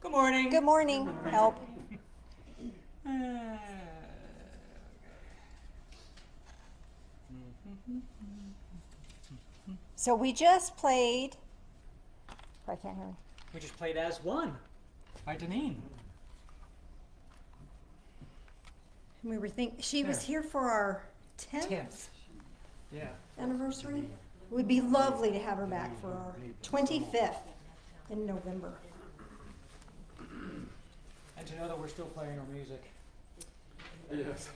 Good morning. Good morning. Help. So we just played. I can't hear me. We just played As One by Deneen. We were she was here for our 10th Yeah. anniversary. It would be lovely to have her back for our 25th in November. And to know that we're still playing our music. Yes,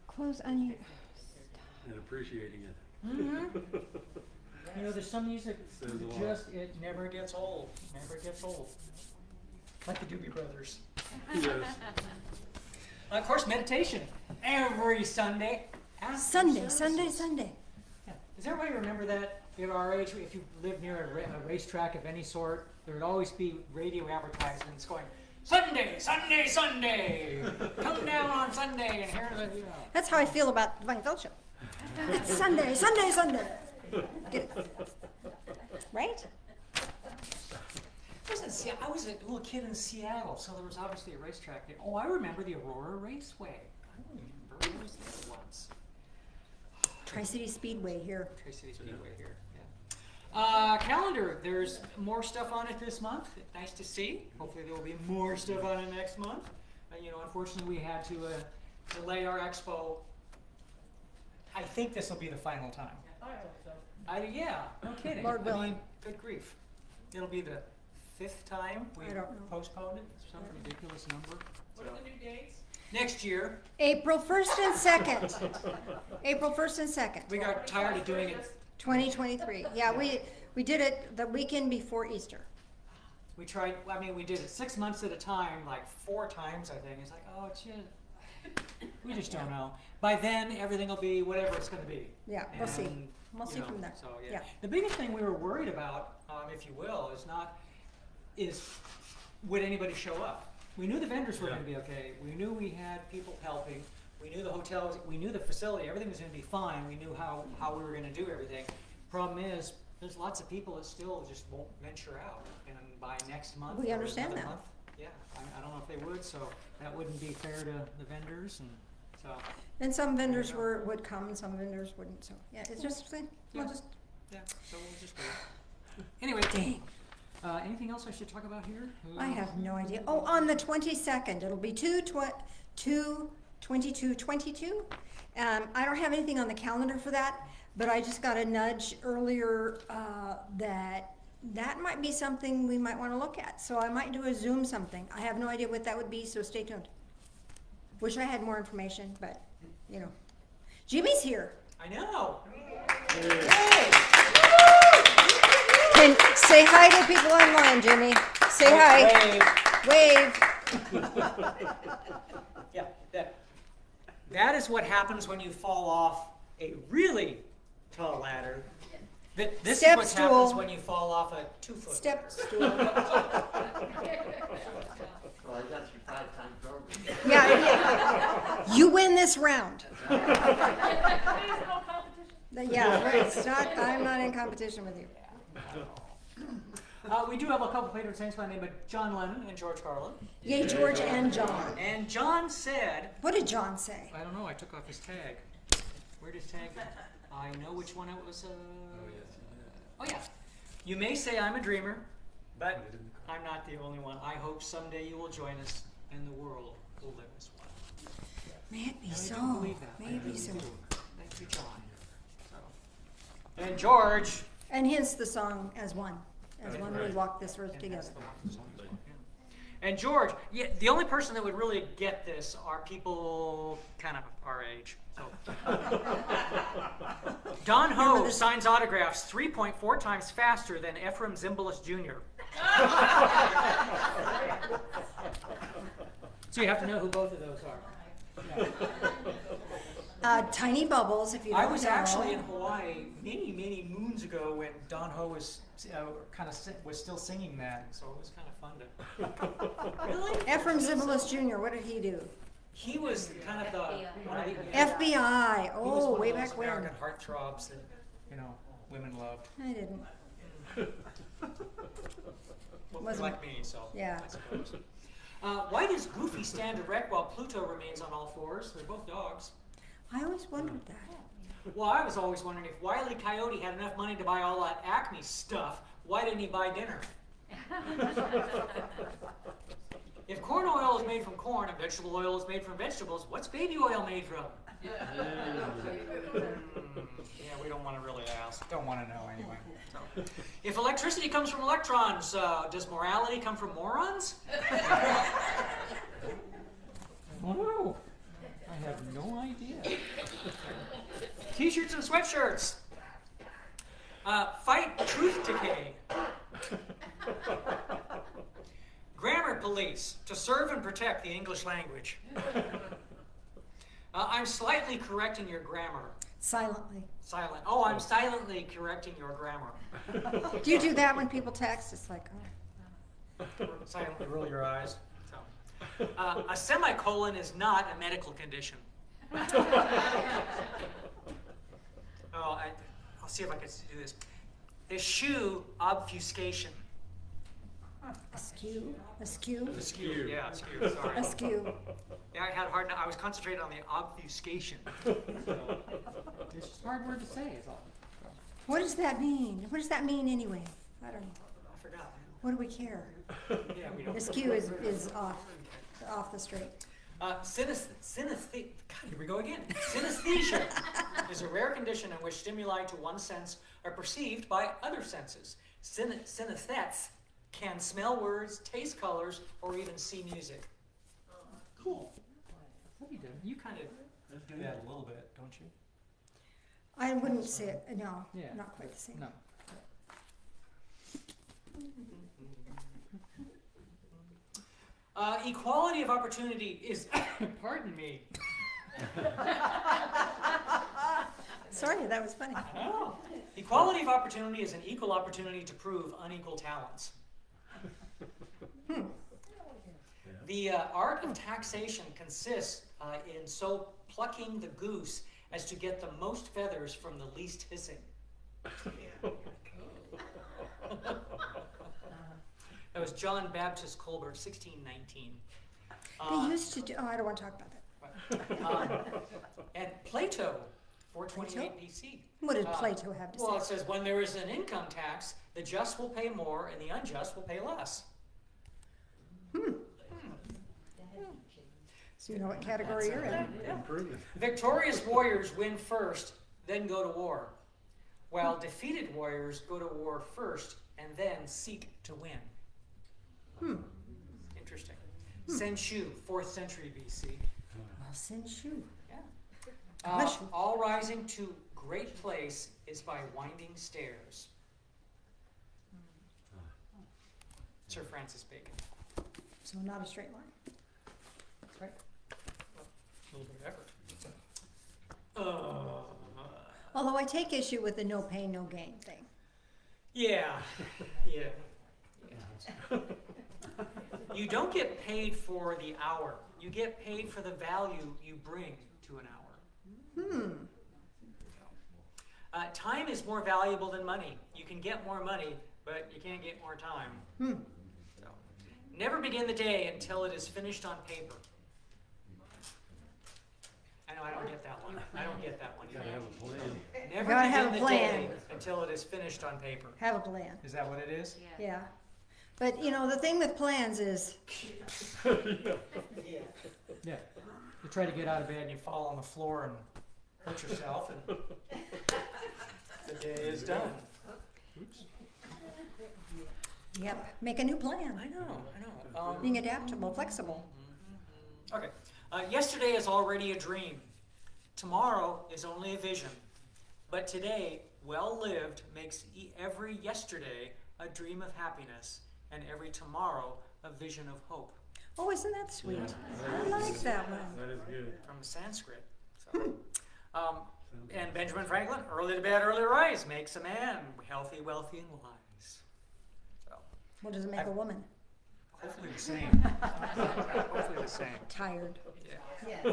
Close onion. and appreciating it. Mm-hmm. You know, there's some music Says a lot. it never gets old. Never gets old. Like the Doobie Brothers. Yes. Of course, meditation. Every Sunday. Sunday. Yeah. Does everybody remember that? At our age, if you lived near a racetrack of any sort, there would always be radio advertisements going, Sunday, Sunday, Sunday! Come down on Sunday and here's the... That's how I feel about Divine Fellowship. It's Sunday. Get it? Right? I was a little kid in Seattle, so there was obviously a racetrack there. Oh, I remember the Aurora Raceway. I remember I was there once. Tri-City Speedway here. Tri-City Speedway here, yeah. Calendar, there's more stuff on it this month. Nice to see. Hopefully there will be more stuff on it next month. Unfortunately we had to delay our expo. I think this will be the final time. I hope so. Yeah, no kidding. Lord willing. Good grief. It'll be the 5th time we I don't know. postponed it. Some ridiculous number. What are the new dates? Next year, April 1st and 2nd. April 1st and 2nd. we got tired of doing it. 2023. Yeah, we did it the weekend before Easter. We tried, we did it 6 months at a time, like 4 times, I think. It's like, oh, shit. We just don't know. By then, everything will be whatever it's going to be. Yeah, we'll see. And, We'll see from there. So, Yeah. The biggest thing we were worried about, if you will, is would anybody show up? We knew the vendors were going to be okay. We knew we had people helping. We knew the hotels, we knew the facility, everything was going to be fine. We knew how we were going to do everything. Problem is, there's lots of people that still just won't venture out. And by next month, We or understand another that. month, yeah, I don't know if they would, so that wouldn't be fair to the vendors. And so, And some vendors would come and some vendors wouldn't. So yeah, it's just we'll Yeah. just yeah, so we'll just wait. Anyway, dang. anything else I should talk about here? I have no idea. Oh, on the 22nd, it'll be 2/22/22. I don't have anything on the calendar for that, but I just got a nudge earlier that might be something we might want to look at. So I might do a Zoom something. I have no idea what that would be, so stay tuned. Wish I had more information, but Jimmy's here. I know. Can say hi to people online, Jimmy. Say hi. Wave. Yeah, that is what happens when you fall off a really tall ladder. This Step is what happens stool. when you fall off a 2-foot Step ladder. stool. Well, that's your 5-time program. Yeah. You win this round. There's no competition. Yeah, right. It's not, I'm not in competition with you. We do have a couple patron saints by the name of John Lennon and George Carlin. Yay, George and John. And John said, What did John say? I don't know, I took off his tag. Where'd his tag go? I know which one it was. Oh yeah. You may say I'm a dreamer, but I'm not the only one. I hope someday you will join us and the world will live as one. May it be I so. do believe that. May it be so. Thank you, John. So. And George. And hence the song As One. As one we walk this earth And together. that's the one that's on this one, yeah. And George, yeah, the only person that would really get this are people kind of our age. So. Don Ho signs autographs 3.4 times faster than Ephraim Zimbalist Jr. So you have to know who both of those are. Yeah. Tiny Bubbles, if you don't know. I was actually in Hawaii many moons ago when Don Ho was was still singing that, so it was kind of fun to. Really? Ephraim Zimbalist Jr., what did he do? He was kind of the FBI. He was Oh, one way of those back when. American heartthrobs that women loved. I didn't. Well, Wasn't- like me, so. Yeah. I suppose. Why does Goofy stand erect while Pluto remains on all fours? They're both dogs. I always wondered that. Well, I was always wondering if Wile E. Coyote had enough money to buy all that Acme stuff, why didn't he buy dinner? If corn oil is made from corn and vegetable oil is made from vegetables, what's baby oil made from? Yeah, we don't want to really ask. Don't want to know anyway. So, if electricity comes from electrons, does morality come from morons? Oh, I have no idea. T-shirts and sweatshirts. Fight truth decay. Grammar police, to serve and protect the English language. I'm slightly correcting your grammar. Silently. Silent. Oh, I'm silently correcting your grammar. Do you do that when people text? It's like, oh. Silently roll your eyes. So. A semicolon is not a medical condition. I'll see if I can do this. Eschew obfuscation. Askew. Askew. Askew. Yeah, askew. Sorry. Askew. Yeah, I had a hard. I was concentrating on the obfuscation. It's just a hard word to say. Is all. What does that mean? What does that mean anyway? I don't know. I forgot. What do we care? Yeah, we don't. Askew is off the straight. Synesthesia. God, here we go again. Synesthesia is a rare condition in which stimuli to one sense are perceived by other senses. Synesthetes can smell words, taste colors, or even see music. Cool. What are you doing? You kind of do that a little bit, don't you? I wouldn't say it. No, Yeah. not quite the same. No. Equality of opportunity is, pardon me. Sorry, that was funny. Oh. Equality of opportunity is an equal opportunity to prove unequal talents. The art of taxation consists in so plucking the goose as to get the most feathers from the least hissing. That was John Baptist Colbert, 1619. They used to do, oh, I don't want to talk about that. And Plato, 428 BC. What did Plato have to Well, it say? says, when there is an income tax, the just will pay more and the unjust will pay less. So you know what category you're in. Improvement. Victorious warriors win first, then go to war, while defeated warriors go to war first and then seek to win. Interesting. Senshu, 4th century BC. Well, Senshu. Yeah. Bless you. All rising to great place is by winding stairs. Sir Francis Bacon. So not a straight line. That's right. A little bit of effort. Although I take issue with the no pain, no gain thing. Yeah. You don't get paid for the hour. You get paid for the value you bring to an hour. Time is more valuable than money. You can get more money, but you can't get more time. So, never begin the day until it is finished on paper. I know I don't get that one. I don't get that one. Gotta have a plan. Never Gotta begin have a the plan. day until it is finished on paper. Have a plan. Is that what it is? Yeah. But you know, the thing with plans is, Yeah. You try to get out of bed and you fall on the floor and hurt yourself, and the day is done. yep, make a new plan. I know. Being adaptable, flexible. Okay. Yesterday is already a dream. Tomorrow is only a vision. But today, well lived, makes every yesterday a dream of happiness, and every tomorrow a vision of hope. Oh, isn't that sweet? I like that one. That is good. From Sanskrit. So, and Benjamin Franklin, early to bed, early to rise, makes a man healthy, wealthy, and wise. So, What does it make a woman? hopefully the same. Hopefully the same. Tired. Yeah.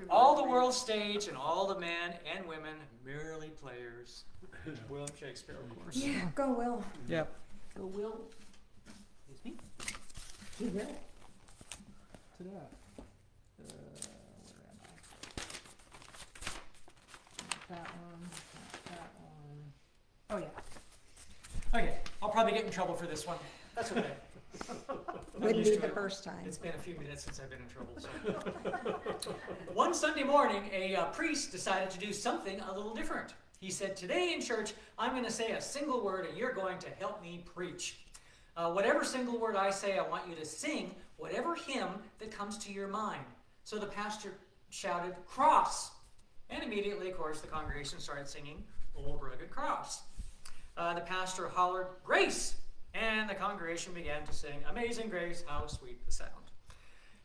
All the world stage and all the men and women merely players. William Shakespeare, of course. Yeah, go Will. Yep. Go Will. He will. Ta-da. Where am I? Not that one, not that one. Oh, yeah. Okay, I'll probably get in trouble for this one. That's okay. I'm Wouldn't used be to the it. first time. It's been a few minutes since I've been in trouble. So. One Sunday morning, a priest decided to do something a little different. He said, today in church, I'm going to say a single word and you're going to help me preach. Whatever single word I say, I want you to sing whatever hymn that comes to your mind. So the pastor shouted, cross. And immediately, of course, the congregation started singing Old Rugged Cross. The pastor hollered, grace. And the congregation began to sing, Amazing Grace, how sweet the sound.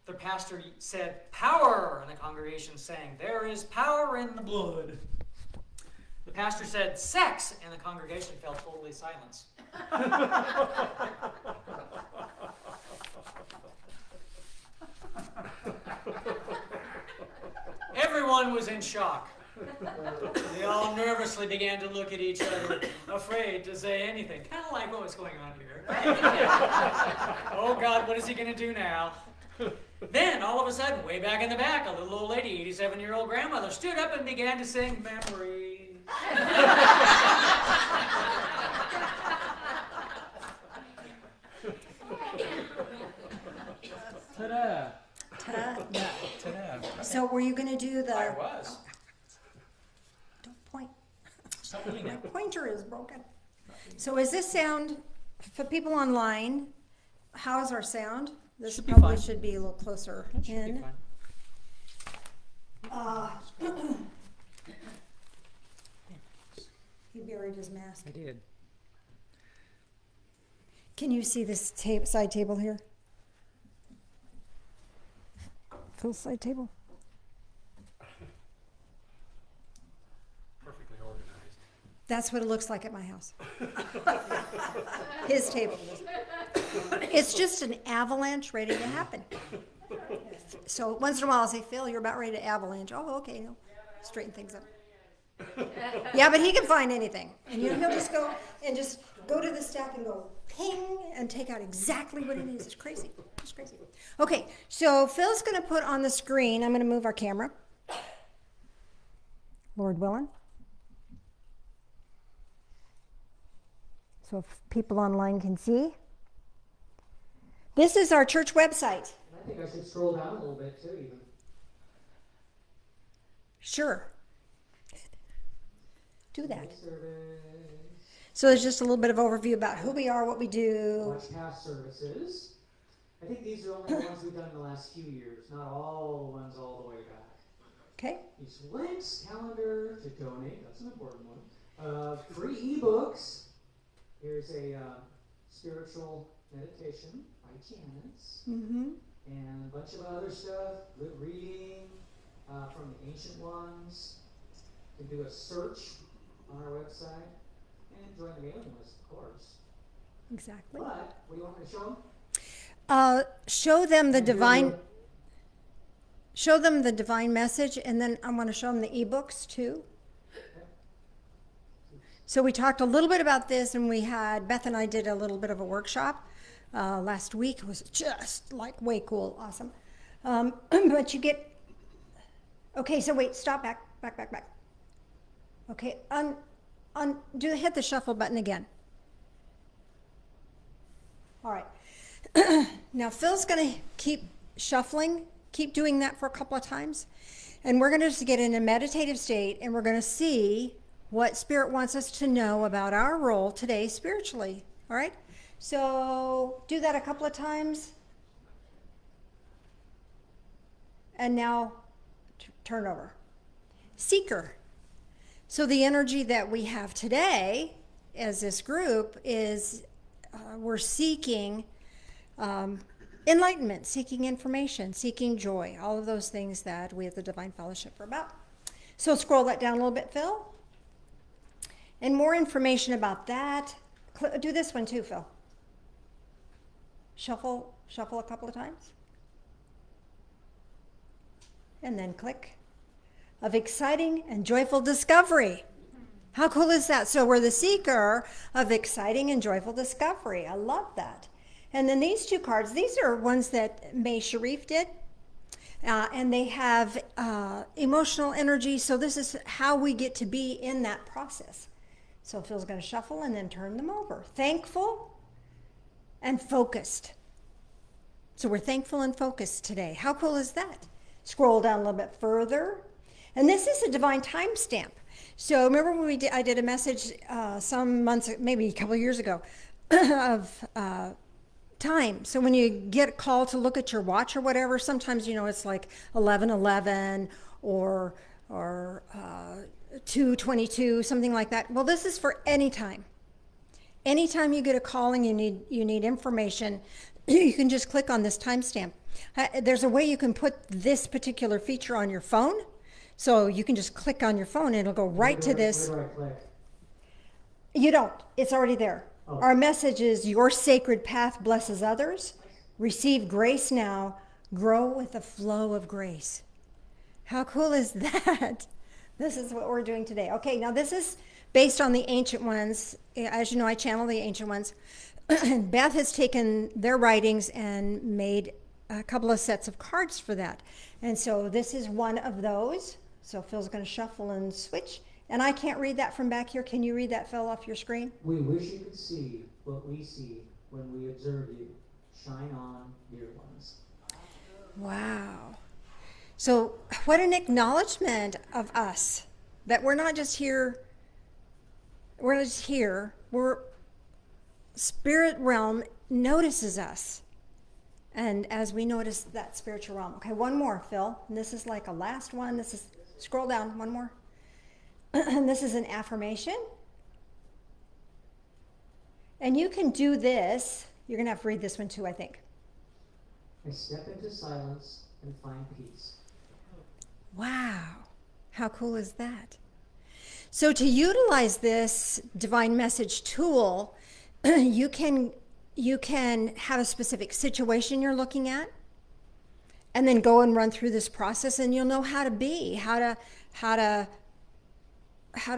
The pastor said, power, and the congregation sang, there is power in the blood. The pastor said, sex, and the congregation fell totally silent. Everyone was in shock. They all nervously began to look at each other, afraid to say anything. Kind of like what was going on here. Oh God, what is he going to do now? Then, all of a sudden, way back in the back, a little old lady, 87-year-old grandmother, stood up and began to sing Memories. Ta-da. Ta-da. Ta-da. So were you gonna do the? I was. Don't point. Stop doing My that. pointer is broken. So is this sound, for people online, how's our sound? This Should be probably fine. should be a little closer That should be in. fine. He buried his mask. I did. Can you see this side table here? Full side table? Perfectly organized. That's what it looks like at my house. His table. It's just an avalanche ready to happen. So once in a while I'll say, Phil, you're about ready to avalanche. Oh, okay, no. Straighten things up. Yeah, but he can find anything. And he'll just go to the stack and go ping and take out exactly what it is. It's crazy. It's crazy. Okay, so Phil's going to put on the screen, I'm going to move our camera. Lord willing. So if people online can see. This is our church website. I think I should scroll down a little bit too, even. Sure. Do that. Service, So there's just a little bit of overview about who we are, what we do. watch past services. I think these are only the ones we've done in the last few years, not all the ones all the way back. Okay? These links, calendar to donate, that's an important one. Free ebooks. Here's a spiritual meditation by Janice. Mm-hmm. And a bunch of other stuff, good reading from the ancient ones. You can do a search on our website and join the mailing list, of course. Exactly. But what do you want me to show them? Show them the And do divine. Show them the divine message, and then I want to show them the ebooks too. So we talked a little bit about this, and Beth and I did a little bit of a workshop last week. It was just like way cool, awesome. But you get, okay, so wait, stop, back. Okay, hit the shuffle button again. All right. Now Phil's gonna keep shuffling, keep doing that for a couple of times. And we're gonna just get in a meditative state, and we're gonna see what Spirit wants us to know about our role today spiritually. All right? So do that a couple of times. And now turn over. Seeker. So the energy that we have today as this group is we're seeking enlightenment, seeking information, seeking joy, all of those things that we at the Divine Fellowship are about. So scroll that down a little bit, Phil. And more information about that. Do this one too, Phil. Shuffle a couple of times. And then click. Of exciting and joyful discovery. How cool is that? So we're the seeker of exciting and joyful discovery. I love that. And then these two cards, these are ones that May Sharif did. And they have emotional energy. So this is how we get to be in that process. So Phil's going to shuffle and then turn them over. Thankful and focused. So we're thankful and focused today. How cool is that? Scroll down a little bit further. And this is a divine timestamp. So remember when I did a message some months, maybe a couple of years ago, of time. So when you get a call to look at your watch or whatever, sometimes, it's like 11:11 or 2:22, something like that. Well, this is for any time. Anytime you get a call and you need information, you can just click on this timestamp. There's a way you can put this particular feature on your phone. So you can just click on your phone and it'll go right to this. Where do I click? You don't. It's already there. Oh. Our message is your sacred path blesses others. Receive grace now. Grow with the flow of grace. How cool is that? This is what we're doing today. Okay, now this is based on the ancient ones. As you know, I channel the ancient ones. Beth has taken their writings and made a couple of sets of cards for that. And so this is one of those. So Phil's going to shuffle and switch. And I can't read that from back here. Can you read that, Phil, off your screen? We wish you could see what we see when we observe you. Shine on, dear ones. Wow. So what an acknowledgement of us, that we're not just here, we're spirit realm notices us. And as we notice that spiritual realm. Okay, one more, Phil. And this is like a last one. This is, scroll down, one more. And this is an affirmation. And you can do this. You're going to have to read this one too, I think. I step into silence and find peace. Wow. How cool is that? So to utilize this divine message tool, you can have a specific situation you're looking at and then go and run through this process, and you'll know how to be, how to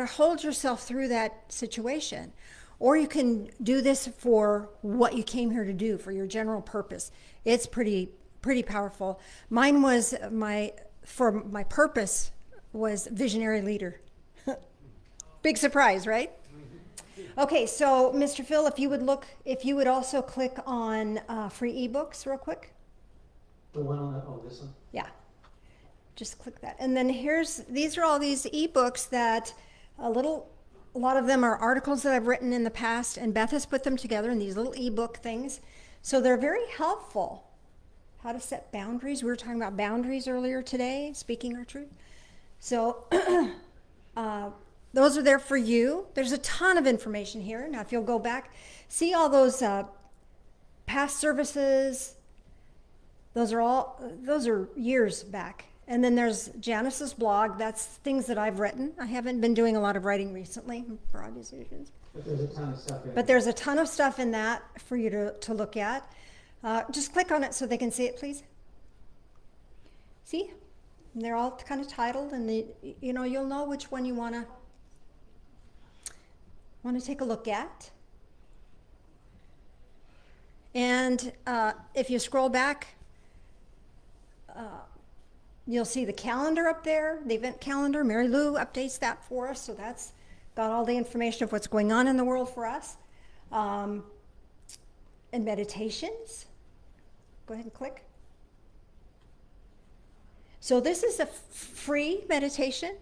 hold yourself through that situation. Or you can do this for what you came here to do, for your general purpose. It's pretty powerful. Mine was my purpose was visionary leader. Big surprise, right? Okay, so Mr. Phil, if you would also click on free ebooks real quick. The one on this one? Yeah, just click that. And then these are all these ebooks that a lot of them are articles that I've written in the past, and Beth has put them together in these little ebook things. So they're very helpful. How to set boundaries. We were talking about boundaries earlier today, speaking our truth. So those are there for you. There's a ton of information here. Now, if you'll go back, see all those past services. Those are years back. And then there's Janice's blog. That's things that I've written. I haven't been doing a lot of writing recently for obvious reasons. But there's a ton of stuff in But there's a ton of stuff in that for you to look at. Just click on it so they can see it, please. See? And they're all kind of titled, and you'll know which one you want to take a look at. And if you scroll back, you'll see the calendar up there, the event calendar. Mary Lou updates that for us, so that's got all the information of what's going on in the world for us. And meditations. Go ahead and click. So this is a free meditation.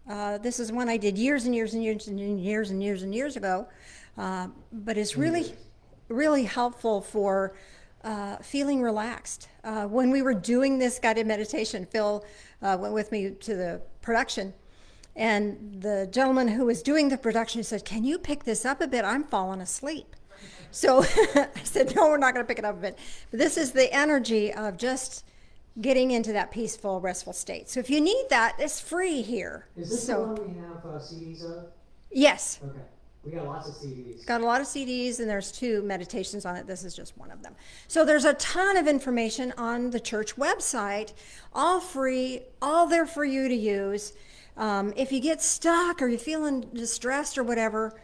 This is one I did years and years and years and years and years and years ago, but it's really helpful for feeling relaxed. When we were doing this guided meditation, Phil went with me to the production, and the gentleman who was doing the production said, "Can you pick this up a bit? I'm falling asleep." So I said, "No, we're not going to pick it up a bit." But this is the energy of just getting into that peaceful, restful state. So if you need that, it's free here. Is this the one we have CDs of? Yes. Okay. We got lots of CDs. Got a lot of CDs, and there's 2 meditations on it. This is just one of them. So there's a ton of information on the church website, all free, all there for you to use. If you get stuck or you're feeling distressed or whatever,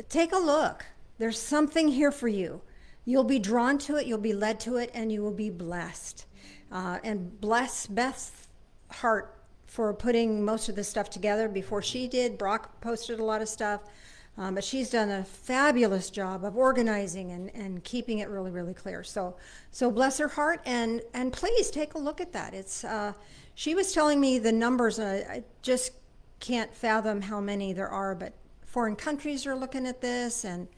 take a look. There's something here for you. You'll be drawn to it, you'll be led to it, and you will be blessed. And bless Beth's heart for putting most of this stuff together before she did. Brock posted a lot of stuff, but she's done a fabulous job of organizing and keeping it really, really clear. So bless her heart, and please take a look at that. It's she was telling me the numbers, and I just can't fathom how many there are, but foreign countries are looking at this, and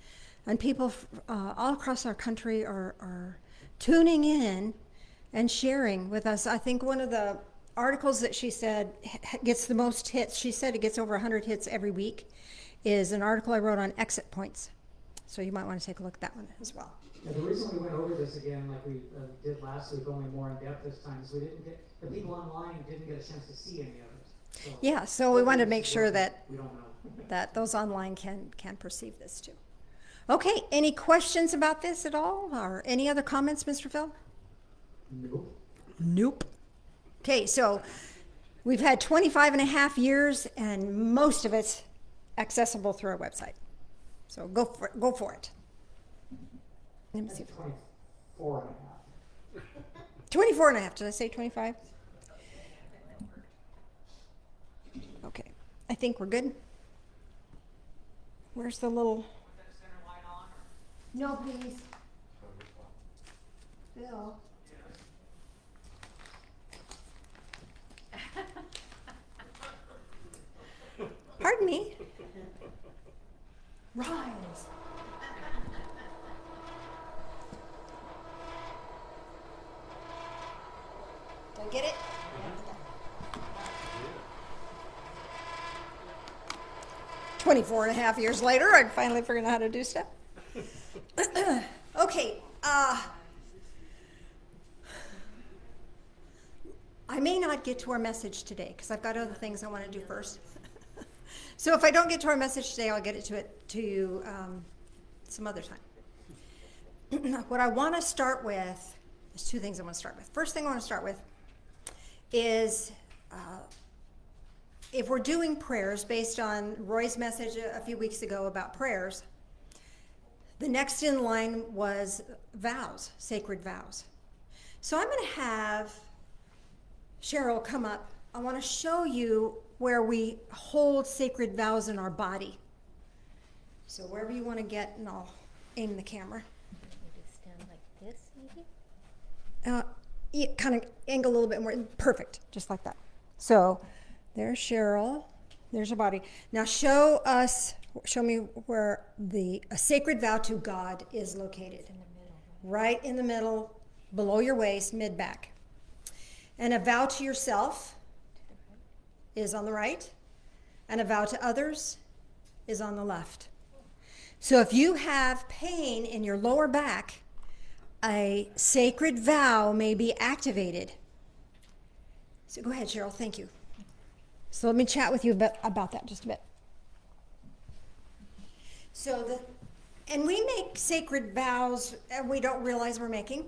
people all across our country are tuning in and sharing with us. I think one of the articles that she said gets the most hits, she said it gets over 100 hits every week, is an article I wrote on exit points. So you might want to take a look at that one as well. Yeah, the reason we went over this again, like we did last week, only more in depth this time, is we didn't get, the people online didn't get a chance to see any of it. So Yeah, so we wanted to make sure that we don't know. that those online can perceive this too. Okay, any questions about this at all, or any other comments, Mr. Phil? Nope. Nope. Okay, so we've had 25 and a half years, and most of it's accessible through our website. So go for it. Let me see. 24 and a half. 24 and a half. Did I say 25? Okay, I think we're good. Where's the little? No, please. Bill. Pardon me. Rise. Did I get it? 24 and a half years later, I finally figured out how to do stuff. Okay, I may not get to our message today because I've got other things I want to do first. So if I don't get to our message today, I'll get to you some other time. What I want to start with, there's two things I want to start with. First thing I want to start with is if we're doing prayers based on Roy's message a few weeks ago about prayers, the next in line was vows, sacred vows. So I'm going to have Cheryl come up. I want to show you where we hold sacred vows in our body. So wherever you want to get, and I'll aim the camera. Maybe stand like this, maybe? Yeah, kind of angle a little bit more. Perfect, just like that. So there's Cheryl. There's her body. Now show me where a sacred vow to God is located. In the middle. Right in the middle, below your waist, mid-back. And a vow to yourself is on the right, and a vow to others is on the left. So if you have pain in your lower back, a sacred vow may be activated. So go ahead, Cheryl, thank you. So let me chat with you about that just a bit. And we make sacred vows and we don't realize we're making.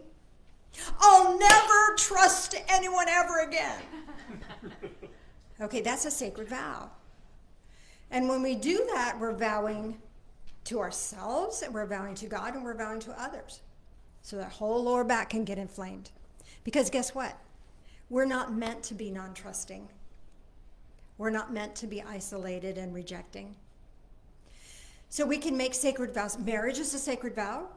I'll never trust anyone ever again. Okay, that's a sacred vow. And when we do that, we're vowing to ourselves, and we're vowing to God, and we're vowing to others. So that whole lower back can get inflamed. Because guess what? We're not meant to be non-trusting. We're not meant to be isolated and rejecting. So we can make sacred vows. Marriage is a sacred vow.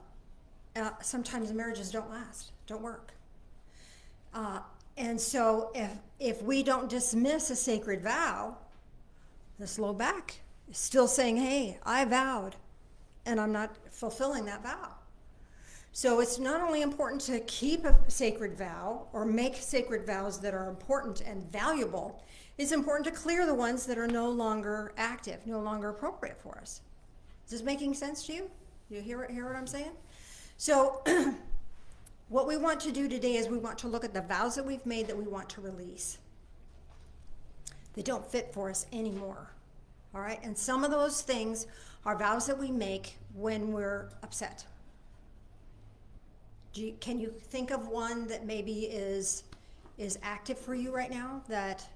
Sometimes marriages don't last, don't work. And so if we don't dismiss a sacred vow, this low back is still saying, hey, I vowed, and I'm not fulfilling that vow. So it's not only important to keep a sacred vow or make sacred vows that are important and valuable, it's important to clear the ones that are no longer active, no longer appropriate for us. Is this making sense to you? You hear what I'm saying? So what we want to do today is we want to look at the vows that we've made that we want to release. They don't fit for us anymore. All right? And some of those things are vows that we make when we're upset. Can you think of one that maybe is active for you right now, that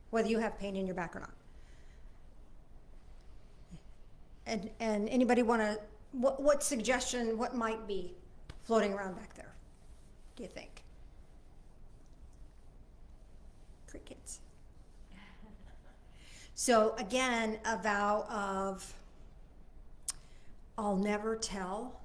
whether you have pain in your back or not? And anybody want to, what suggestion, what might be floating around back there, do you think? Crickets. So again, a vow of, I'll never tell.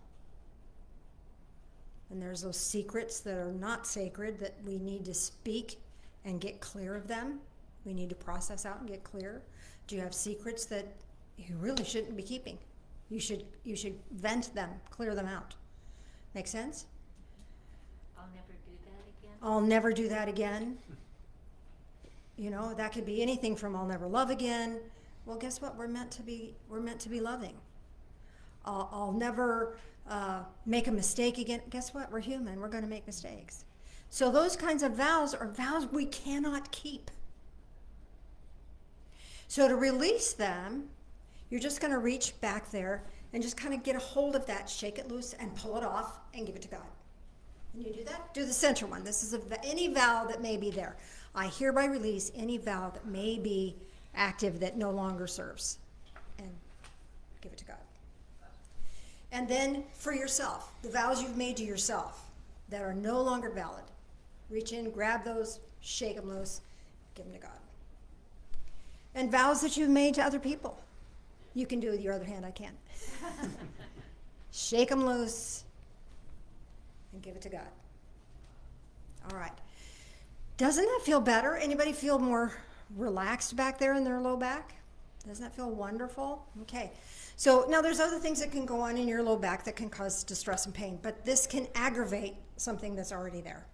And there's those secrets that are not sacred that we need to speak and get clear of them. We need to process out and get clear. Do you have secrets that you really shouldn't be keeping? You should vent them, clear them out. Make sense? I'll never do that again. I'll never do that again. You know, that could be anything from I'll never love again. Well, guess what? We're meant to be loving. I'll never make a mistake again. Guess what? We're human. We're going to make mistakes. So those kinds of vows are vows we cannot keep. So to release them, you're just going to reach back there and just kind of get a hold of that, shake it loose, and pull it off and give it to God. Can you do that? Do the center one. This is any vow that may be there. I hereby release any vow that may be active that no longer serves, and give it to God. And then for yourself, the vows you've made to yourself that are no longer valid, reach in, grab those, shake them loose, give them to God. And vows that you've made to other people. You can do it with your other hand, I can't. Shake them loose and give it to God. All right. Doesn't that feel better? Anybody feel more relaxed back there in their low back? Doesn't that feel wonderful? Okay. So now there's other things that can go on in your low back that can cause distress and pain, but this can aggravate something that's already there.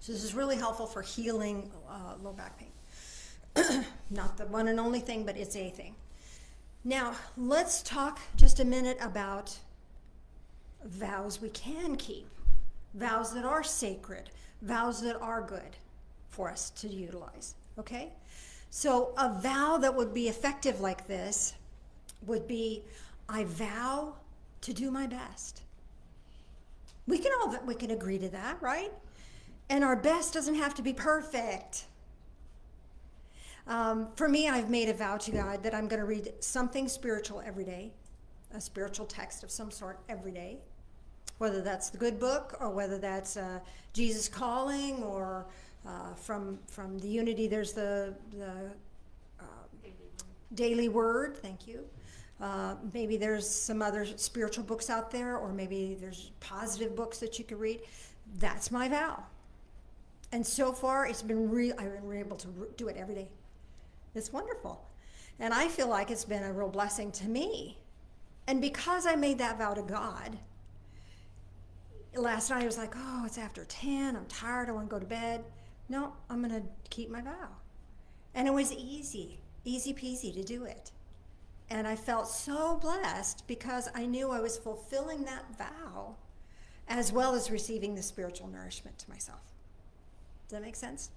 So this is really helpful for healing low back pain. Not the one and only thing, but it's a thing. Now, let's talk just a minute about vows we can keep, vows that are sacred, vows that are good for us to utilize, okay? So a vow that would be effective like this would be, I vow to do my best. We can agree to that, right? And our best doesn't have to be perfect. For me, I've made a vow to God that I'm going to read something spiritual every day, a spiritual text of some sort every day, whether that's the good book or whether that's Jesus Calling or from the Unity, there's the Daily Word, thank you. Maybe there's some other spiritual books out there, or maybe there's positive books that you could read. That's my vow. And so far, I've been able to do it every day. It's wonderful. And I feel like it's been a real blessing to me. And because I made that vow to God, last night I was like, oh, it's after 10, I'm tired, I want to go to bed. No, I'm going to keep my vow. And it was easy peasy to do it. And I felt so blessed because I knew I was fulfilling that vow as well as receiving the spiritual nourishment to myself. Does that make sense?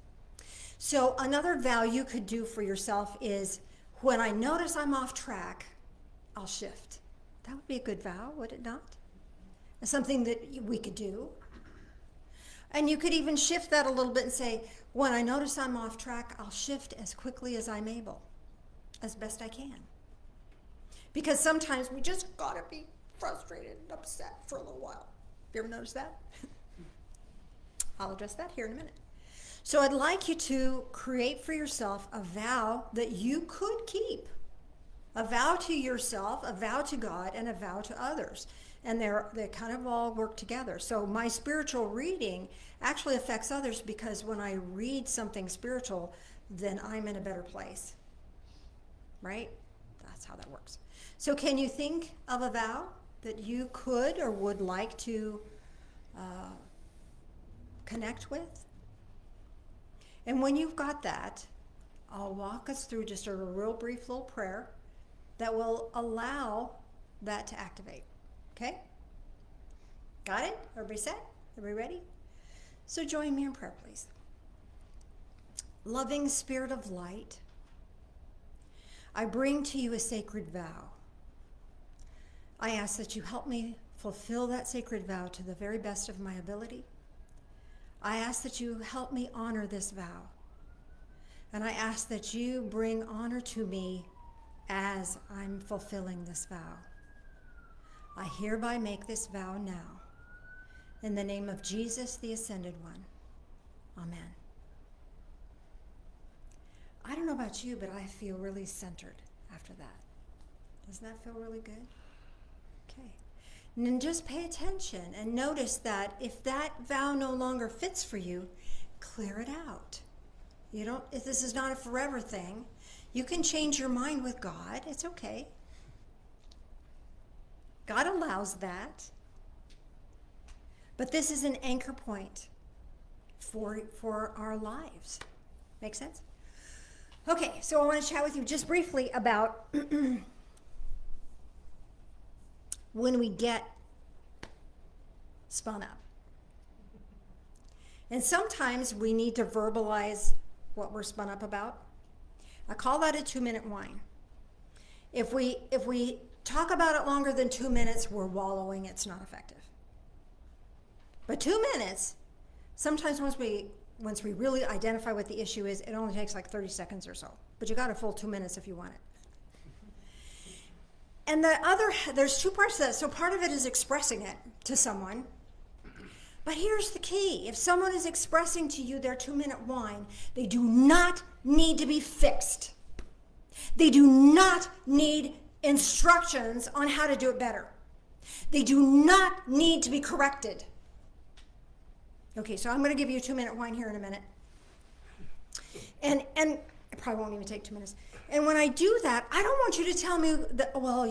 So another vow you could do for yourself is, when I notice I'm off track, I'll shift. That would be a good vow, would it not? Something that we could do. And you could even shift that a little bit and say, when I notice I'm off track, I'll shift as quickly as I'm able, as best I can. Because sometimes we just gotta be frustrated and upset for a little while. You ever notice that? I'll address that here in a minute. So I'd like you to create for yourself a vow that you could keep. A vow to yourself, a vow to God, and a vow to others. And they kind of all work together. So my spiritual reading actually affects others, because when I read something spiritual, then I'm in a better place. Right? That's how that works. So can you think of a vow that you could or would like to connect with? And when you've got that, I'll walk us through just a real brief little prayer that will allow that to activate. Okay? Got it? Everybody set? Everybody ready? So join me in prayer, please. Loving Spirit of light, I bring to you a sacred vow. I ask that you help me fulfill that sacred vow to the very best of my ability. I ask that you help me honor this vow. And I ask that you bring honor to me as I'm fulfilling this vow. I hereby make this vow now. In the name of Jesus, the Ascended One. Amen. I don't know about you, but I feel really centered after that. Doesn't that feel really good? Okay. And then just pay attention and notice that if that vow no longer fits for you, clear it out. If this is not a forever thing, you can change your mind with God. It's okay. God allows that. But this is an anchor point for our lives. Make sense? Okay, so I want to chat with you just briefly about when we get spun up. And sometimes we need to verbalize what we're spun up about. I call that a 2-minute whine. If we talk about it longer than 2 minutes, we're wallowing, it's not effective. But 2 minutes, sometimes once we really identify what the issue is, it only takes like 30 seconds or so. But you got a full 2 minutes if you want it. And there's two parts to that. So part of it is expressing it to someone. But here's the key. If someone is expressing to you their 2-minute whine, they do not need to be fixed. They do not need instructions on how to do it better. They do not need to be corrected. Okay, so I'm going to give you a 2-minute whine here in a minute. And it probably won't even take 2 minutes. And when I do that, I don't want you to tell me that, well,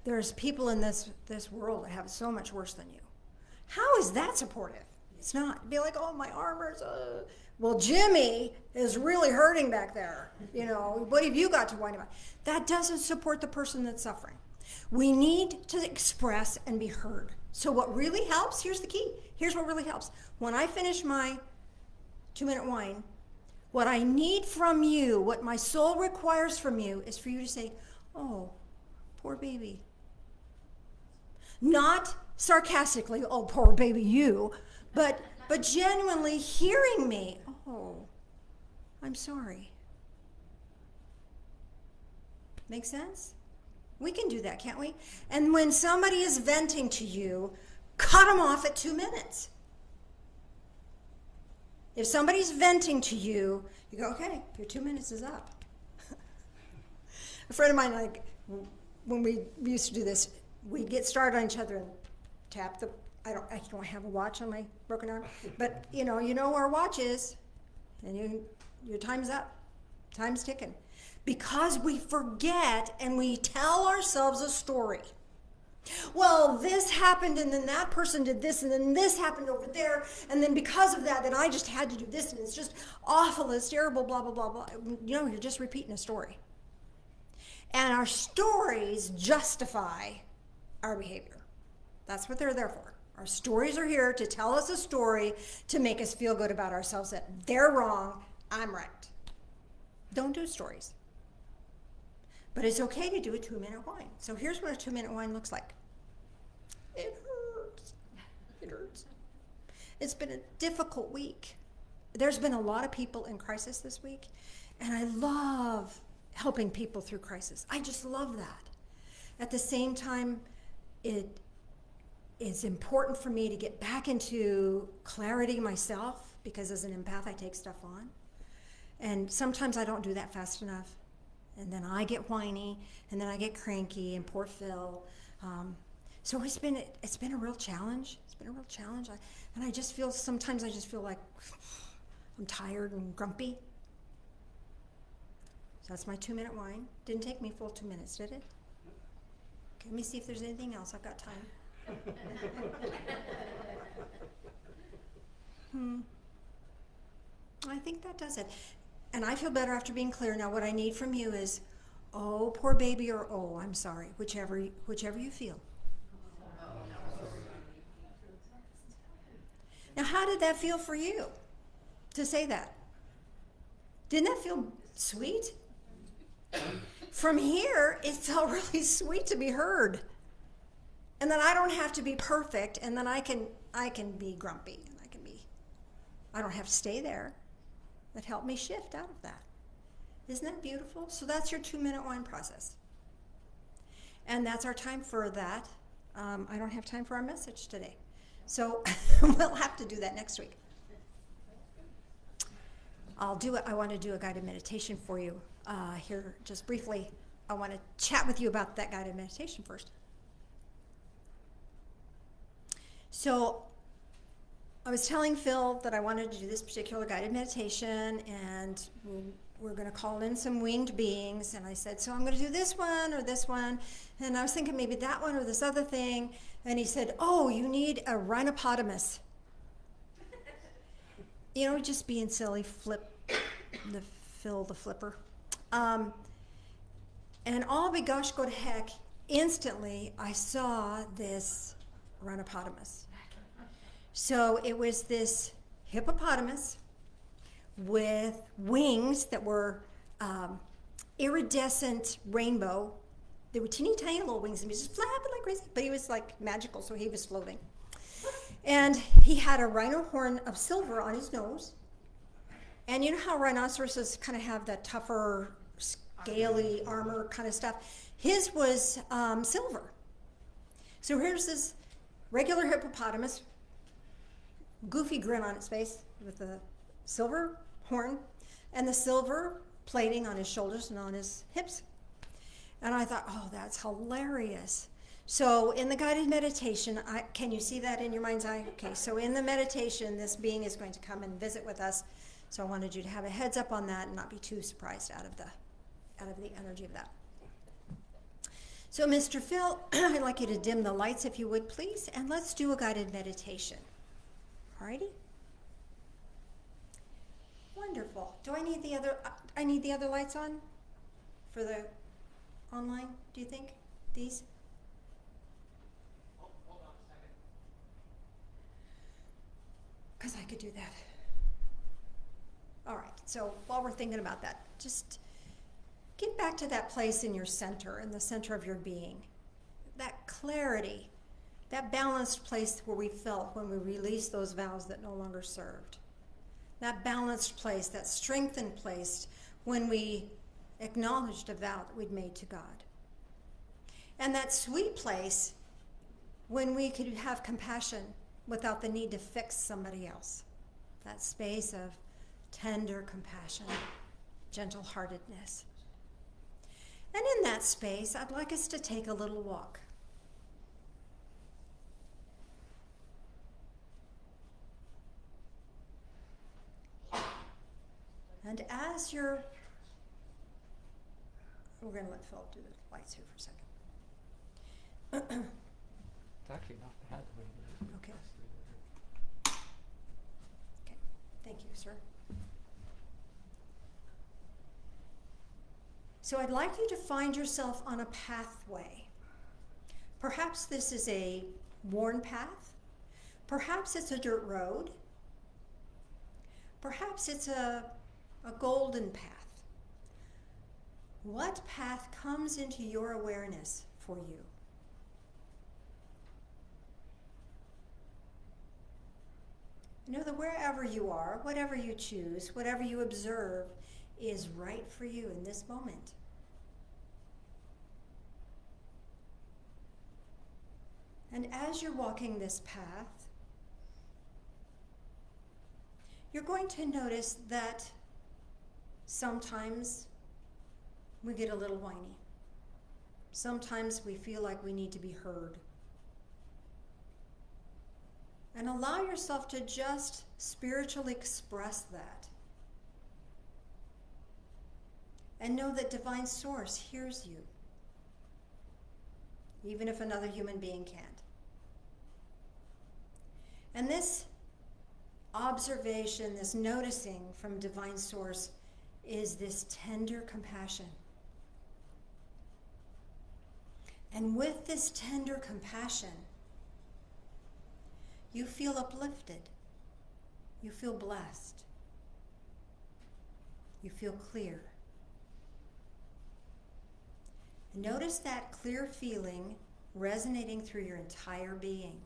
there's people in this world that have it so much worse than you. How is that supportive? It's not. It'd be like, oh, my arm hurts. Well, Jimmy is really hurting back there. What have you got to whine about? That doesn't support the person that's suffering. We need to express and be heard. So what really helps, here's the key. Here's what really helps. When I finish my 2-minute whine, what I need from you, what my soul requires from you, is for you to say, oh, poor baby. Not sarcastically, oh, poor baby you, but genuinely hearing me. Oh, I'm sorry. Make sense? We can do that, can't we? And when somebody is venting to you, cut them off at 2 minutes. If somebody's venting to you, you go, okay, your 2 minutes is up. A friend of mine, when we used to do this, we'd get started on each other and tap the, I don't have a watch on my broken arm, but you know our watch is, and your time's up, time's ticking. Because we forget and we tell ourselves a story. Well, this happened, and then that person did this, and then this happened over there, and then because of that, then I just had to do this, and it's just awful, it's terrible, blah, blah, blah, blah. You're just repeating a story. And our stories justify our behavior. That's what they're there for. Our stories are here to tell us a story to make us feel good about ourselves, that they're wrong, I'm right. Don't do stories. But it's okay to do a 2-minute whine. So here's what a 2-minute whine looks like. It hurts. It hurts. It's been a difficult week. There's been a lot of people in crisis this week, and I love helping people through crisis. I just love that. At the same time, it is important for me to get back into clarity myself, because as an empath, I take stuff on. And sometimes I don't do that fast enough. And then I get whiny, and then I get cranky, and poor Phil. So it's been a real challenge. It's been a real challenge. Sometimes I just feel like I'm tired and grumpy. So that's my 2-minute whine. Didn't take me full 2 minutes, did it? Okay, let me see if there's anything else. I've got time. I think that does it. And I feel better after being clear. Now what I need from you is, oh, poor baby, or oh, I'm sorry, whichever you feel. Now how did that feel for you to say that? Didn't that feel sweet? From here, it felt really sweet to be heard. And then I don't have to be perfect, and then I can be grumpy, and I don't have to stay there. That helped me shift out of that. Isn't that beautiful? So that's your 2-minute whine process. And that's our time for that. I don't have time for our message today. So we'll have to do that next week. I'll do it. I want to do a guided meditation for you here just briefly. I want to chat with you about that guided meditation first. So I was telling Phil that I wanted to do this particular guided meditation, and we're going to call in some winged beings. And I said, so I'm going to do this one or this one. And I was thinking maybe that one or this other thing. And he said, oh, you need a rhinopotamus. You know, just being silly, Phil the flipper. And all be gosh go to heck, instantly I saw this rhinopotamus. So it was this hippopotamus with wings that were iridescent rainbow. They were teeny tiny little wings, and he was just flapping like crazy, but he was like magical, so he was floating. And he had a rhino horn of silver on his nose. And you know how rhinoceroses kind of have that tougher, scaly armor kind of stuff? His was silver. So here's this regular hippopotamus, goofy grin on its face with the silver horn and the silver plating on his shoulders and on his hips. And I thought, oh, that's hilarious. So in the guided meditation, can you see that in your mind's eye? Okay, so in the meditation, this being is going to come and visit with us. So I wanted you to have a heads up on that and not be too surprised out of the energy of that. So Mr. Phil, I'd like you to dim the lights if you would, please, and let's do a guided meditation. Alrighty? Wonderful. Do I need the other lights on for the online, do you think? These? Hold on a second. Because I could do that. All right, so while we're thinking about that, just get back to that place in your center, in the center of your being. That clarity, that balanced place where we felt when we released those vows that no longer served. That balanced place, that strengthened place when we acknowledged a vow that we'd made to God. And that sweet place when we could have compassion without the need to fix somebody else. That space of tender compassion, gentle-heartedness. And in that space, I'd like us to take a little walk. And as you're, we're going to let Philip do the lights here for a second. It's actually not bad the way you Okay. Okay, thank you, sir. So I'd like you to find yourself on a pathway. Perhaps this is a worn path. Perhaps it's a dirt road. Perhaps it's a golden path. What path comes into your awareness for you? You know that wherever you are, whatever you choose, whatever you observe is right for you in this moment. And as you're walking this path, you're going to notice that sometimes we get a little whiny. Sometimes we feel like we need to be heard. And allow yourself to just spiritually express that. And know that Divine Source hears you, even if another human being can't. And this observation, this noticing from Divine Source is this tender compassion. And with this tender compassion, you feel uplifted. You feel blessed. You feel clear. Notice that clear feeling resonating through your entire being.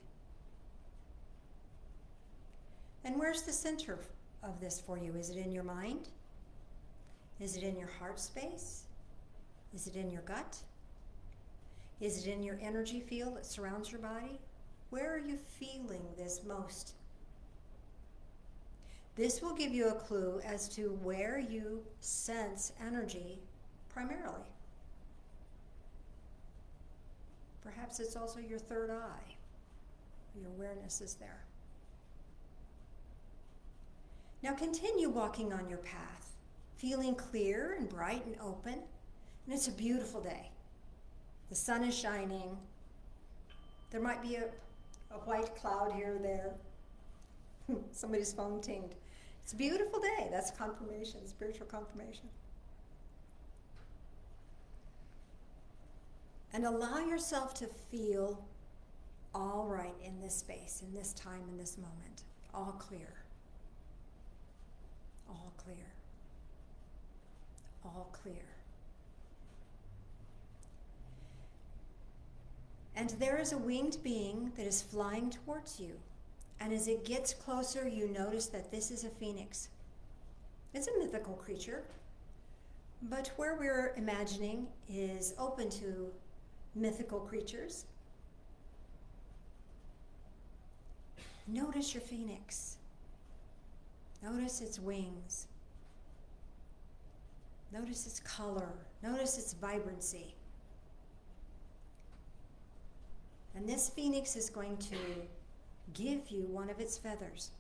And where's the center of this for you? Is it in your mind? Is it in your heart space? Is it in your gut? Is it in your energy field that surrounds your body? Where are you feeling this most? This will give you a clue as to where you sense energy primarily. Perhaps it's also your third eye. Your awareness is there. Now continue walking on your path, feeling clear and bright and open. And it's a beautiful day. The sun is shining. There might be a white cloud here or there. Somebody's phone tinged. It's a beautiful day. That's confirmation, spiritual confirmation. And allow yourself to feel all right in this space, in this time, in this moment. All clear. All clear. All clear. And there is a winged being that is flying towards you. And as it gets closer, you notice that this is a phoenix. It's a mythical creature, but where we're imagining is open to mythical creatures. Notice your phoenix. Notice its wings. Notice its color. Notice its vibrancy. And this phoenix is going to give you one of its feathers.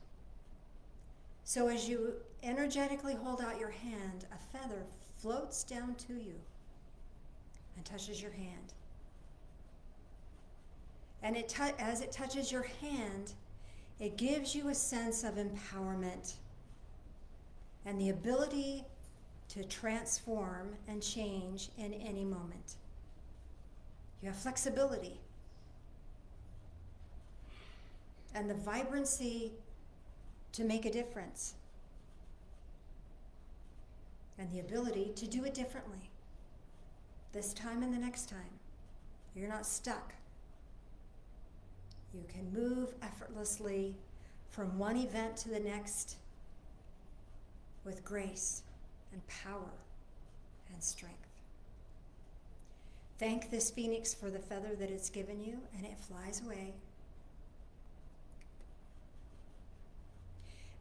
So as you energetically hold out your hand, a feather floats down to you and touches your hand. And as it touches your hand, it gives you a sense of empowerment and the ability to transform and change in any moment. You have flexibility and the vibrancy to make a difference and the ability to do it differently this time and the next time. You're not stuck. You can move effortlessly from one event to the next with grace and power and strength. Thank this phoenix for the feather that it's given you, and it flies away.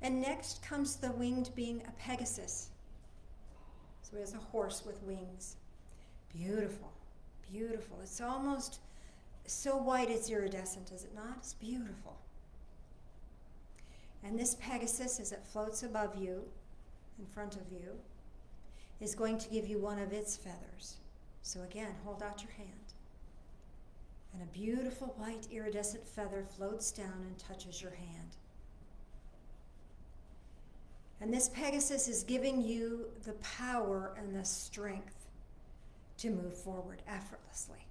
And next comes the winged being, a Pegasus. So he has a horse with wings. Beautiful, beautiful. It's almost so white it's iridescent, is it not? It's beautiful. And this Pegasus, as it floats above you, in front of you, is going to give you one of its feathers. So again, hold out your hand. And a beautiful white iridescent feather floats down and touches your hand. And this Pegasus is giving you the power and the strength to move forward effortlessly.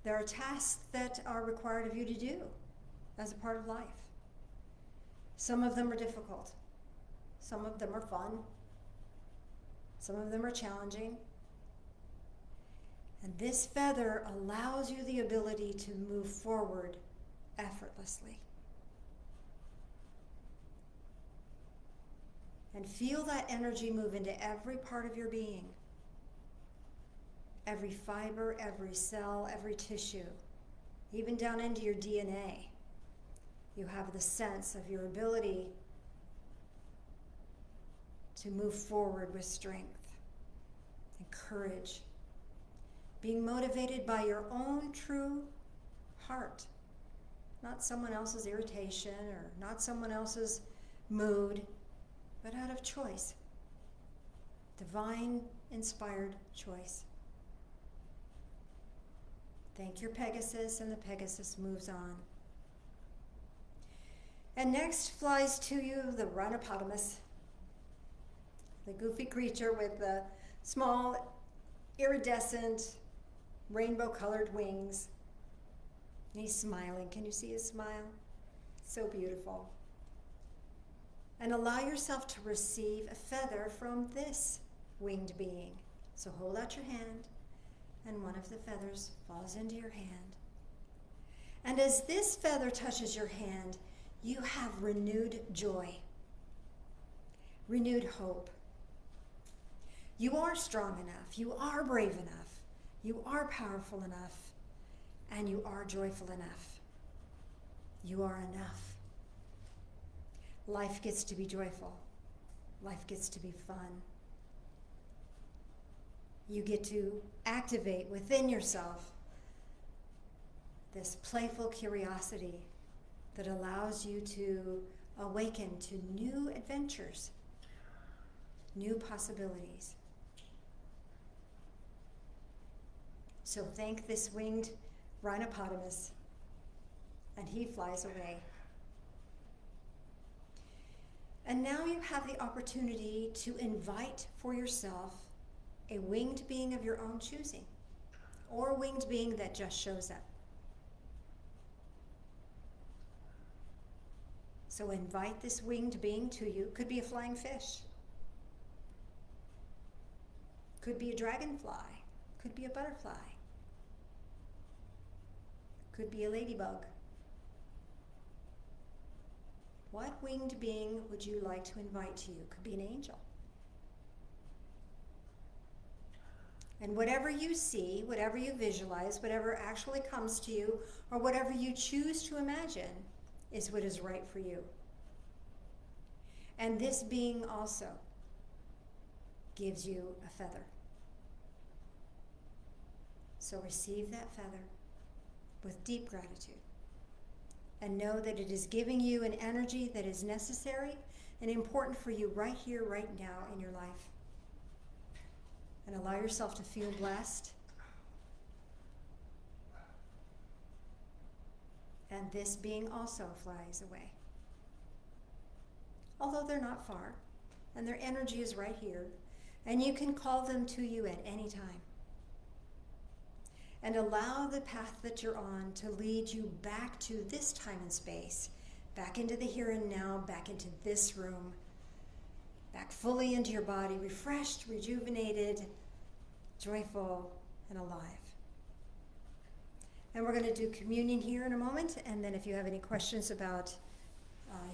There are tasks that are required of you to do as a part of life. Some of them are difficult. Some of them are fun. Some of them are challenging. And this feather allows you the ability to move forward effortlessly. And feel that energy move into every part of your being. Every fiber, every cell, every tissue, even down into your DNA. You have the sense of your ability to move forward with strength and courage, being motivated by your own true heart, not someone else's irritation or not someone else's mood, but out of choice, divine inspired choice. Thank your Pegasus, and the Pegasus moves on. And next flies to you the rhinopotamus, the goofy creature with the small, iridescent, rainbow-colored wings. And he's smiling. Can you see his smile? So beautiful. And allow yourself to receive a feather from this winged being. So hold out your hand, and one of the feathers falls into your hand. And as this feather touches your hand, you have renewed joy, renewed hope. You are strong enough. You are brave enough. You are powerful enough. And you are joyful enough. You are enough. Life gets to be joyful. Life gets to be fun. You get to activate within yourself this playful curiosity that allows you to awaken to new adventures, new possibilities. So thank this winged rhinopotamus, and he flies away. And now you have the opportunity to invite for yourself a winged being of your own choosing, or a winged being that just shows up. So invite this winged being to you. Could be a flying fish. Could be a dragonfly. Could be a butterfly. Could be a ladybug. What winged being would you like to invite to you? Could be an angel. And whatever you see, whatever you visualize, whatever actually comes to you, or whatever you choose to imagine, is what is right for you. And this being also gives you a feather. So receive that feather with deep gratitude. And know that it is giving you an energy that is necessary and important for you right here, right now in your life. And allow yourself to feel blessed. And this being also flies away. Although they're not far, and their energy is right here, and you can call them to you at any time. And allow the path that you're on to lead you back to this time and space, back into the here and now, back into this room, back fully into your body, refreshed, rejuvenated, joyful, and alive. And we're going to do communion here in a moment, and then if you have any questions about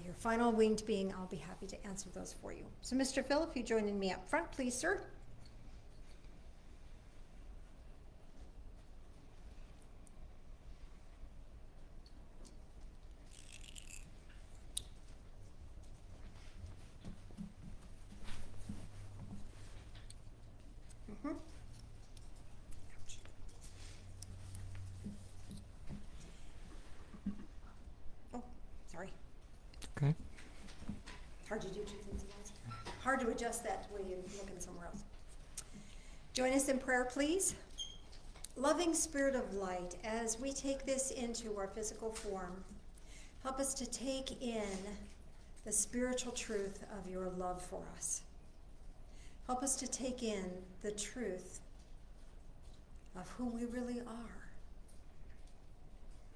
your final winged being, I'll be happy to answer those for you. So Mr. Phil, if you join me up front, please, sir. Oh, sorry. Okay. Hard to do two things at once. Hard to adjust that when you're looking somewhere else. Join us in prayer, please. Loving Spirit of Light, as we take this into our physical form, help us to take in the spiritual truth of your love for us. Help us to take in the truth of who we really are.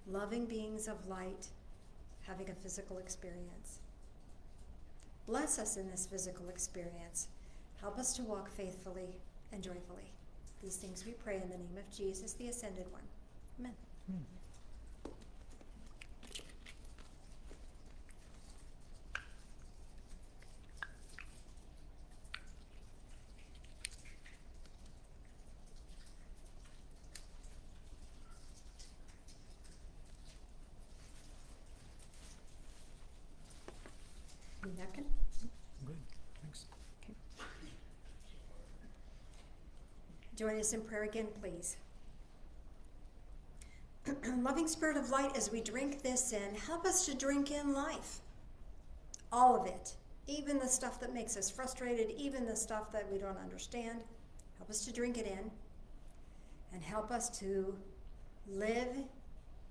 Loving beings of light, having a physical experience. Bless us in this physical experience. Help us to walk faithfully and joyfully. These things we pray in the name of Jesus, the Ascended One. Amen. Need a napkin? Good. Thanks. Join us in prayer again, please. Loving Spirit of Light, as we drink this in, help us to drink in life. All of it. Even the stuff that makes us frustrated, even the stuff that we don't understand. Help us to drink it in. And help us to live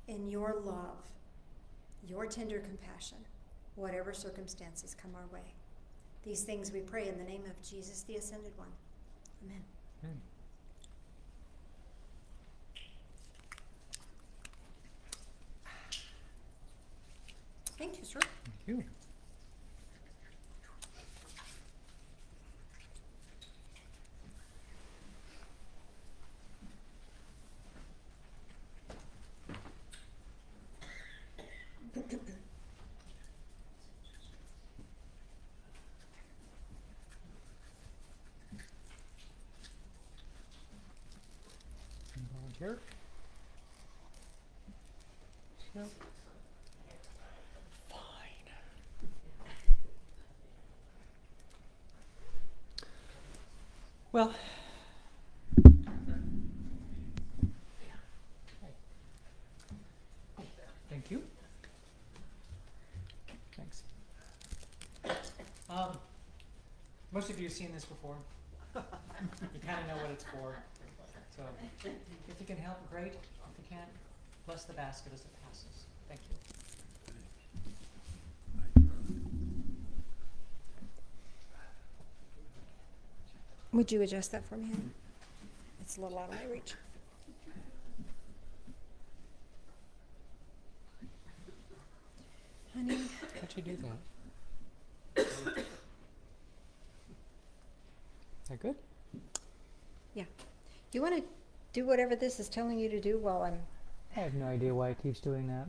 in your love, your tender compassion, whatever circumstances come our way. These things we pray in the name of Jesus, the Ascended One. Amen. Amen. Thank you, sir. Thank you. Volunteer. Well. Thank you. Thanks. Most of you have seen this before. You kind of know what it's for. So, if you can help, great. If you can't, bless the basket as it passes. Thank you. Would you adjust that for me, honey? It's a little out of my reach. Honey, How'd you do that? Is that good? yeah. Do you want to do whatever this is telling you to do while I'm... I have no idea why it keeps doing that.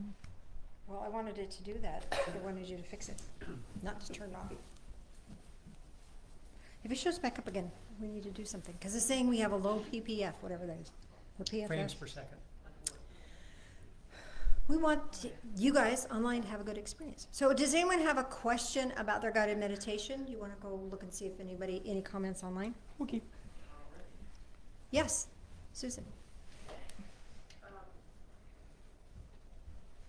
Well, I wanted it to do that. I wanted you to fix it, not to turn it off. If it shows back up again, we need to do something. Because it's saying we have a low PPF, whatever that is. Or PFF. Frames per second. We want you guys online to have a good experience. So does anyone have a question about their guided meditation? You want to go look and see if any comments online? Okay. Yes, Susan.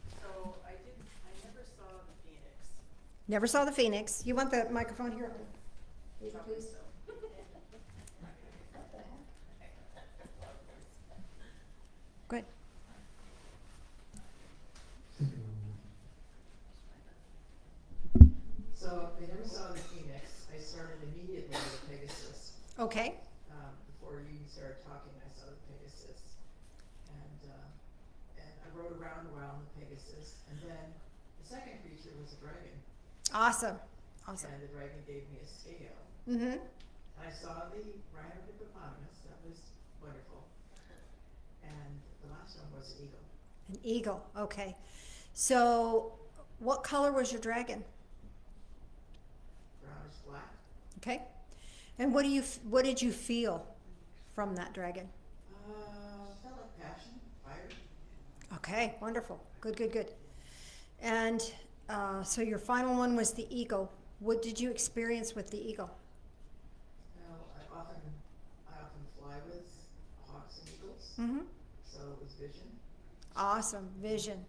So I never saw the Phoenix. Never saw the Phoenix. You want the microphone here? Please. Good. So I never saw the Phoenix. I started immediately with Pegasus. Okay. Before you started talking, I saw the Pegasus. And I rode around a while on the Pegasus. And then the second creature was a dragon. Awesome. Awesome. And the dragon gave me a scale. Mm-hmm. I saw the rhino hippopotamus. That was wonderful. And the last one was an eagle. An eagle. Okay. So what color was your dragon? Brownish black. Okay. And what did you feel from that dragon? Felt like passion, fire. Okay, wonderful. Good, good, good. And so your final one was the eagle. What did you experience with the eagle? Well, I often fly with hawks and eagles. Mm-hmm. So it was vision. Awesome. Vision.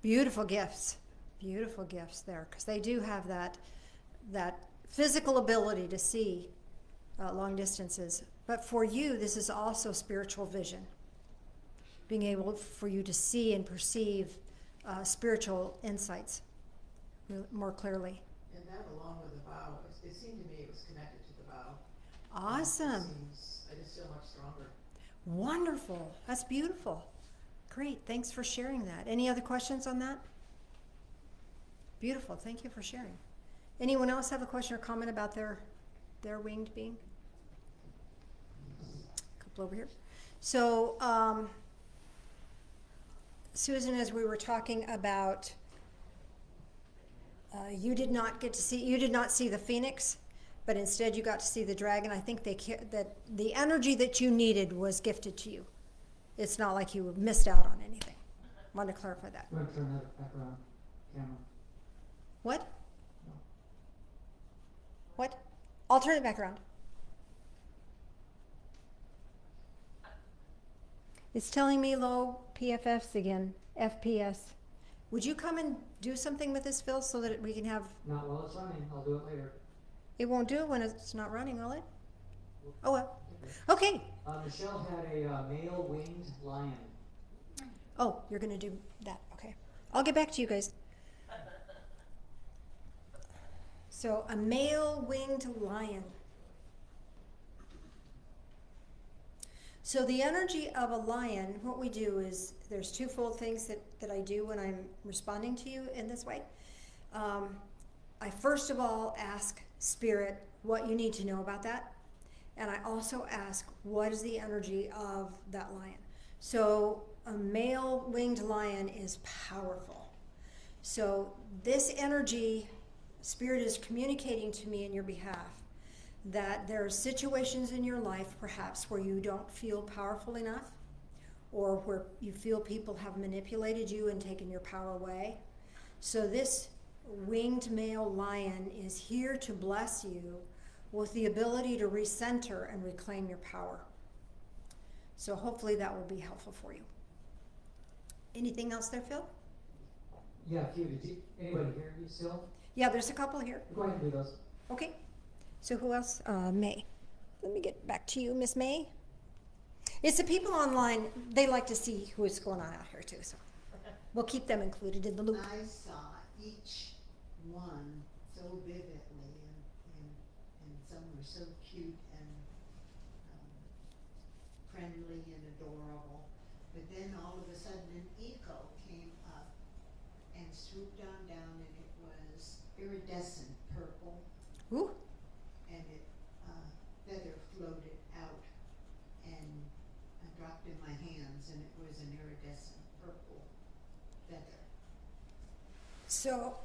Beautiful gifts. Beautiful gifts there, because they do have that physical ability to see long distances. But for you, this is also spiritual vision. Being able for you to see and perceive spiritual insights more clearly. And that along with the vow, it seemed to me it was connected to the vow. Awesome. I just feel much stronger. Wonderful. That's beautiful. Great. Thanks for sharing that. Any other questions on that? Beautiful. Thank you for sharing. Anyone else have a question or comment about their winged being? A couple over here. So, Susan, as we were talking about, you did not see the phoenix, but instead you got to see the dragon. I think that the energy that you needed was gifted to you. It's not like you missed out on anything. Want to clarify that. You want to turn that back around, camera? What? No. What? I'll turn it back around. It's telling me low PFFs again, FPS. Would you come and do something with this, Phil, so that we can have... Not while it's running, I'll do it later. It won't do it when it's not running, will it? Oh, well. Okay. Michelle had a male winged lion. Oh, you're going to do that. Okay. I'll get back to you guys. So, a male winged lion. So the energy of a lion, what we do is, there's twofold things that I do when I'm responding to you in this way. I first of all ask Spirit what you need to know about that. And I also ask, what is the energy of that lion? So a male winged lion is powerful. So this energy, Spirit is communicating to me in your behalf that there are situations in your life perhaps where you don't feel powerful enough, or where you feel people have manipulated you and taken your power away. So this winged male lion is here to bless you with the ability to recenter and reclaim your power. So hopefully that will be helpful for you. Anything else there, Phil? Yeah, a few. Anybody hear you still? Yeah, there's a couple here. Go ahead and do those. Okay. So who else? May. Let me get back to you, Miss May. It's the people online, they like to see who's going on out here too, so we'll keep them included in the loop. I saw each one so vividly, and some were so cute and friendly and adorable. But then all of a sudden an eagle came up and swooped on down, and it was iridescent purple, Ooh, and it feather floated out and dropped in my hands, and it was an iridescent purple feather. so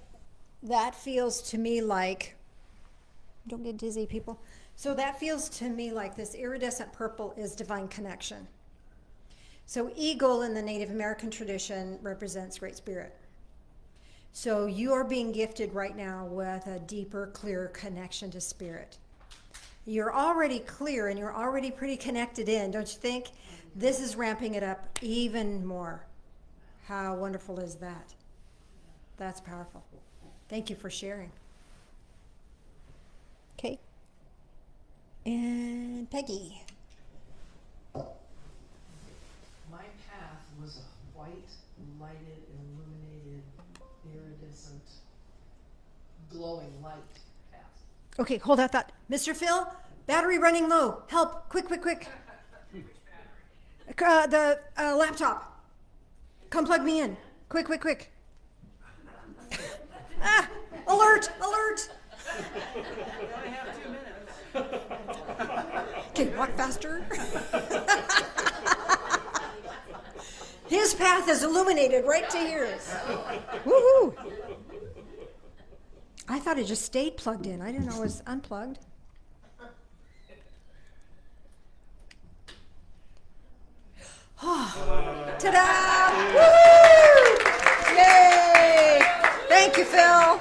that feels to me like, don't get dizzy, people. So that feels to me like this iridescent purple is divine connection. So eagle in the Native American tradition represents Great Spirit. So you are being gifted right now with a deeper, clearer connection to Spirit. You're already clear and you're already pretty connected in, don't you think? This is ramping it up even more. How wonderful is that? That's powerful. Thank you for sharing. Okay. And Peggy. My path was a white, lighted, illuminated, iridescent, glowing light path. Okay, hold that thought. Mr. Phil, battery running low. Help, quick, quick, quick. The laptop. Come plug me in. Quick, quick, quick. Ah, alert, alert. We only have 2 minutes. Okay, walk faster. His path is illuminated right to here. Woohoo! I thought it just stayed plugged in. I didn't know it was unplugged. Ta-da! Woo! Yay! Thank you, Phil.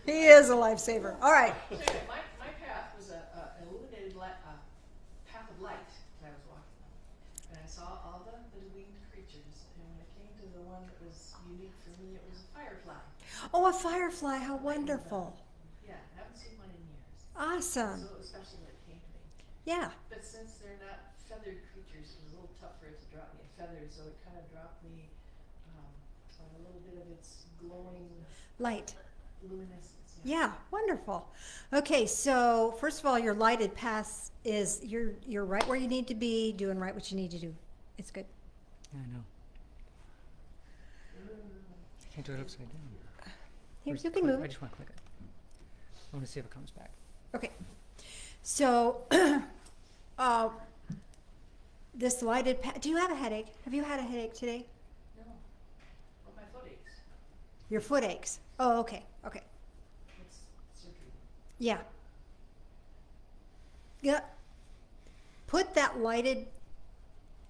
He is a lifesaver. All right. My path was a illuminated path of light that I was walking on. And I saw all the winged creatures. And when it came to the one that was unique for me, it was a firefly. Oh, a firefly. How wonderful. Yeah, I haven't seen one in years. Awesome. So especially when it came to me. Yeah. But since they're not feathered creatures, it was a little tough for it to drop me a feather, so it kind of dropped me on a little bit of its glowing Light. luminescence. Yeah, wonderful. Okay, so first of all, your lighted path is you're right where you need to be, doing right what you need to do. It's good. I know. I can't do it upside down. Here, Or just you can click- move I it. just want to click it. I want to see if it comes back. Okay. So, this lighted path. Do you have a headache? Have you had a headache today? No, but my foot aches. Your foot aches. Oh, okay. Okay. It's surgery. Yeah. Yeah. Put that lighted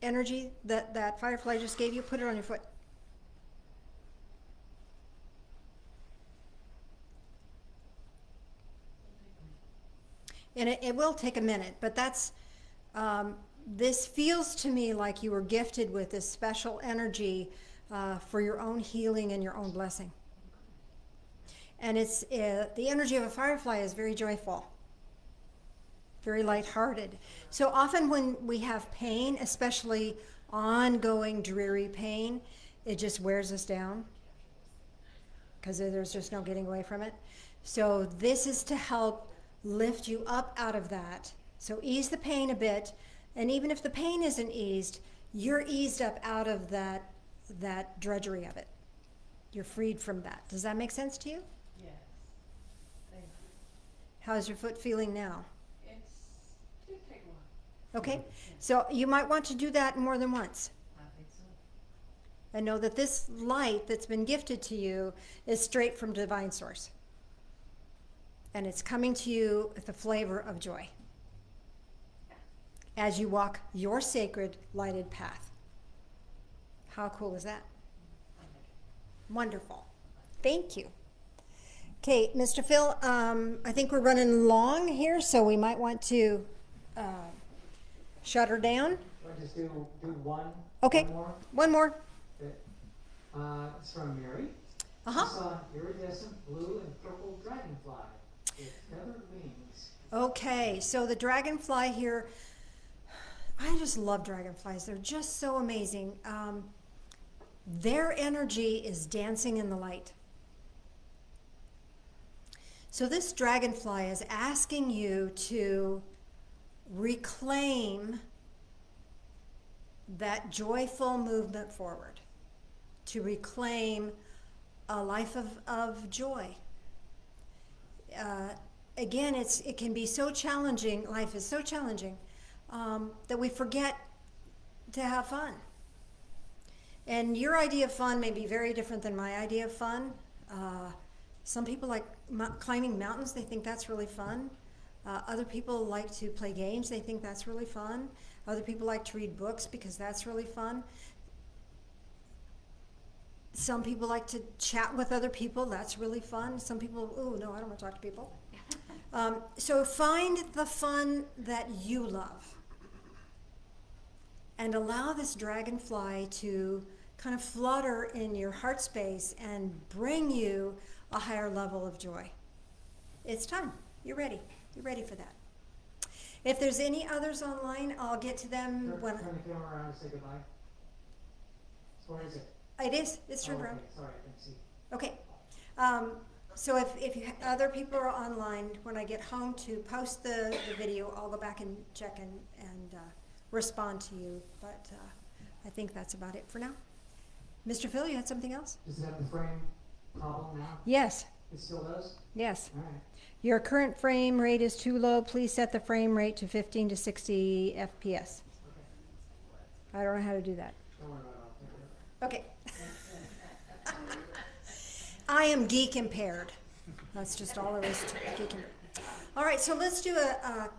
energy that firefly just gave you, put it on your foot. And it will take a minute, but that's, this feels to me like you were gifted with this special energy for your own healing and your own blessing. And it's, the energy of a firefly is very joyful, very lighthearted. So often when we have pain, especially ongoing dreary pain, it just wears us down because there's just no getting away from it. So this is to help lift you up out of that. So ease the pain a bit, and even if the pain isn't eased, you're eased up out of that drudgery of it. You're freed from that. Does that make sense to you? Yes. Thank you. How's your foot feeling now? It did take a while. Okay, so you might want to do that more than once. I think so. And know that this light that's been gifted to you is straight from divine source. And it's coming to you with a flavor of joy as you walk your sacred lighted path. How cool is that? Wonderful. Thank you. Okay, Mr. Phil, I think we're running long here, so we might want to shut her down. I just do one. Okay. One more. One more. It's from Mary. Uh-huh. She saw an iridescent blue and purple dragonfly with feathered wings. Okay, so the dragonfly here, I just love dragonflies. They're just so amazing. Their energy is dancing in the light. So this dragonfly is asking you to reclaim that joyful movement forward, to reclaim a life of joy. Again, it can be so challenging, life is so challenging, that we forget to have fun. And your idea of fun may be very different than my idea of fun. Some people like climbing mountains, they think that's really fun. Other people like to play games, they think that's really fun. Other people like to read books because that's really fun. Some people like to chat with other people, that's really fun. Some people, oh no, I don't want to talk to people. So find the fun that you love and allow this dragonfly to kind of flutter in your heart space and bring you a higher level of joy. It's time. You're ready. You're ready for that. If there's any others online, I'll get to them when... Turn the camera around and say goodbye. So where is it? It is. It's turned around. Okay. Sorry, I couldn't see. Okay. So if you, other people are online, when I get home to post the video, I'll go back and check and respond to you. But I think that's about it for now. Mr. Phil, you had something else? Does it have the frame problem now? Yes. It still does? Yes. All right. Your current frame rate is too low. Please set the frame rate to 15 to 60 FPS. Okay. I don't know how to do that. Don't worry about it. Okay. I am geek impaired. That's just all there is to geek impaired. All right, so let's do a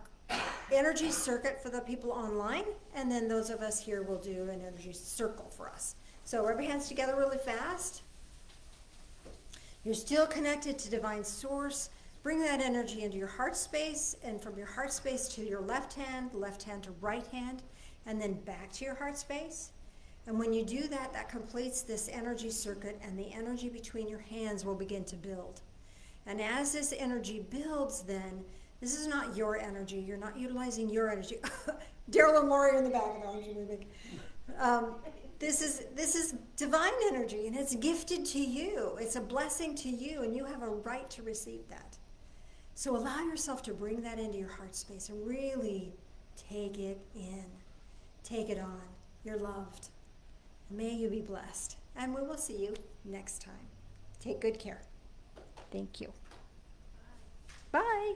energy circuit for the people online, and then those of us here will do an energy circle for us. So rub your hands together really fast. You're still connected to divine source. Bring that energy into your heart space, and from your heart space to your left hand to right hand, and then back to your heart space. And when you do that, that completes this energy circuit, and the energy between your hands will begin to build. And as this energy builds, then, this is not your energy. You're not utilizing your energy. Daryl and Lori are in the background. This is divine energy, and it's gifted to you. It's a blessing to you, and you have a right to receive that. So allow yourself to bring that into your heart space and really take it in. Take it on. You're loved. May you be blessed. And we will see you next time. Take good care. Thank you. Bye.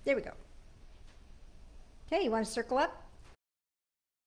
There we go. Okay, you want to circle up?